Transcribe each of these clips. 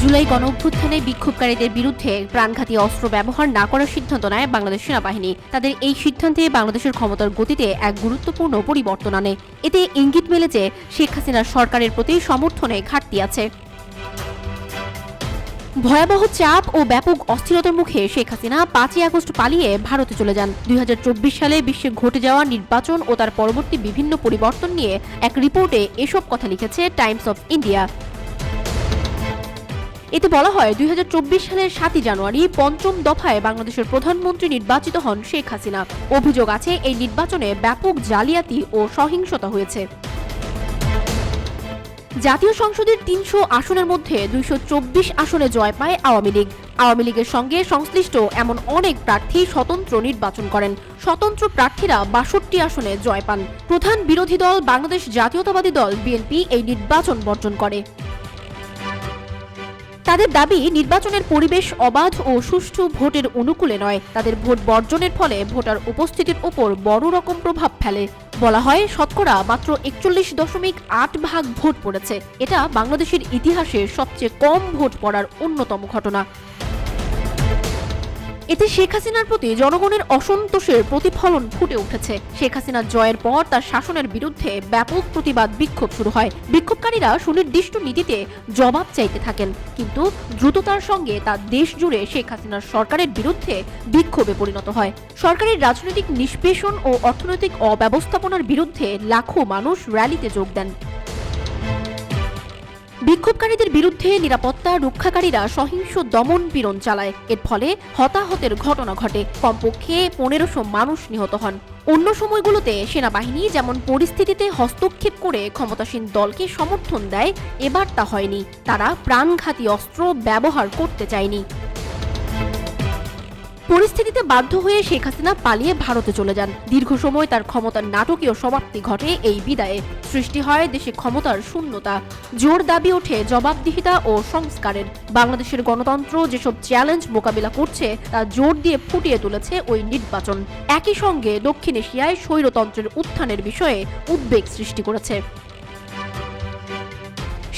জুলাই গণঅভ্যুত্থানে বিক্ষোভকারীদের বিরুদ্ধে প্রাণঘাতী অস্ত্র ব্যবহার না করার সিদ্ধান্ত নেয় বাংলাদেশ সেনাবাহিনী। তাদের এই সিদ্ধান্তে বাংলাদেশের ক্ষমতার গতিতে এক গুরুত্বপূর্ণ পরিবর্তন আনে। এতে ইঙ্গিত মেলে যে শেখ হাসিনার সরকারের প্রতি সমর্থনে ঘাটতি আছে। ভয়াবহ চাপ ও ব্যাপক অস্থিরতার মুখে শেখ হাসিনা 5ই আগস্ট পালিয়ে ভারতে চলে যান। 2024 সালে বিশ্বে ঘটে যাওয়া নির্বাচন ও তার পরবর্তী বিভিন্ন পরিবর্তন নিয়ে এক রিপোর্টে এসব কথা লিখেছে টাইমস অফ ইন্ডিয়া। এতে বলা হয় 2024 সালের 7ই জানুয়ারি পঞ্চম দফায় বাংলাদেশের প্রধানমন্ত্রী নির্বাচিত হন শেখ হাসিনা। অভিযোগ আছে এই নির্বাচনে ব্যাপক জালিয়াতি ও সহিংসতা হয়েছে। জাতীয় সংসদের 300 আসনের মধ্যে 224 আসনে জয় পায় আওয়ামী লীগ। আওয়ামী লীগের সঙ্গে সংশ্লিষ্ট এমন অনেক প্রার্থী স্বতন্ত্র নির্বাচন করেন। স্বতন্ত্র প্রার্থীরা 62 আসনে জয় পান। প্রধান বিরোধী দল বাংলাদেশ জাতীয়তাবাদী দল বিএনপি এই নির্বাচন বর্জন করে। তাদের দাবি, নির্বাচনের পরিবেশ অবাধ ও সুষ্ঠু ভোটের অনুকূলে নয়। তাদের ভোট বর্জনের ফলে ভোটার উপস্থিতির উপর বড় রকম প্রভাব ফেলে। বলা হয় শতকরা মাত্র 41.8% ভোট পড়েছে। এটা বাংলাদেশের ইতিহাসে সবচেয়ে কম ভোট পড়ার অন্যতম ঘটনা। এতে শেখ হাসিনার প্রতি জনগণের অসন্তোষের প্রতিফলন ফুটে উঠেছে। শেখ হাসিনার জয়ের পর তার শাসনের বিরুদ্ধে ব্যাপক প্রতিবাদ বিক্ষোভ শুরু হয়। বিক্ষোভকারীরা সুনির্দিষ্ট নীতিতে জবাব চাইতে থাকেন, কিন্তু দ্রুততার সঙ্গে তা দেশ জুড়ে শেখ হাসিনার সরকারের বিরুদ্ধে বিক্ষোভে পরিণত হয়। সরকারের রাজনৈতিক নিষ্পেষণ ও অর্থনৈতিক অব্যবস্থাপনার বিরুদ্ধে লাখো মানুষ র্যালিতে যোগ দেন। বিক্ষোভকারীদের বিরুদ্ধে নিরাপত্তা রক্ষাকারীরা সহিংস দমন পীড়ন চালায়। এর ফলে হতাহতের ঘটনা ঘটে। কমপক্ষে 1500 মানুষ নিহত হন। অন্য সময়গুলোতে সেনাবাহিনী যেমন পরিস্থিতিতে হস্তক্ষেপ করে ক্ষমতাসীন দলকে সমর্থন দেয়, এবার তা হয়নি। তারা প্রাণঘাতী অস্ত্র ব্যবহার করতে চায়নি। পরিস্থিতিতে বাধ্য হয়ে শেখ হাসিনা পালিয়ে ভারতে চলে যান। দীর্ঘ সময় তার ক্ষমতার নাটকীয় সমাপ্তি ঘটে এই বিদায়ে। সৃষ্টি হয় দেশে ক্ষমতার শূন্যতা। জোর দাবি ওঠে জবাবদিহিতা ও সংস্কারের। বাংলাদেশের গণতন্ত্র যেসব চ্যালেঞ্জ মোকাবিলা করছে তা জোর দিয়ে ফুটিয়ে তুলেছে ওই নির্বাচন। একই সঙ্গে দক্ষিণ এশিয়ায় স্বৈরতন্ত্রের উত্থানের বিষয়ে উদ্বেগ সৃষ্টি করেছে।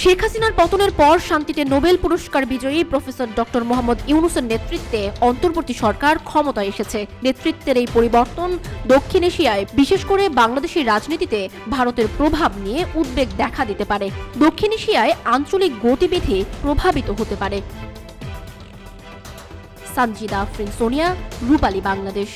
শেখ হাসিনার পতনের পর শান্তিতে নোবেল পুরস্কার বিজয়ী প্রফেসর ডক্টর মোহাম্মদ ইউনূসের নেতৃত্বে অন্তর্বর্তী সরকার ক্ষমতায় এসেছে। নেতৃত্বের এই পরিবর্তন দক্ষিণ এশিয়ায়, বিশেষ করে বাংলাদেশের রাজনীতিতে ভারতের প্রভাব নিয়ে উদ্বেগ দেখা দিতে পারে। দক্ষিণ এশিয়ায় আঞ্চলিক গতিবিধি প্রভাবিত হতে পারে। সানজিদা আফরিন সোনিয়া, রূপালী বাংলাদেশ।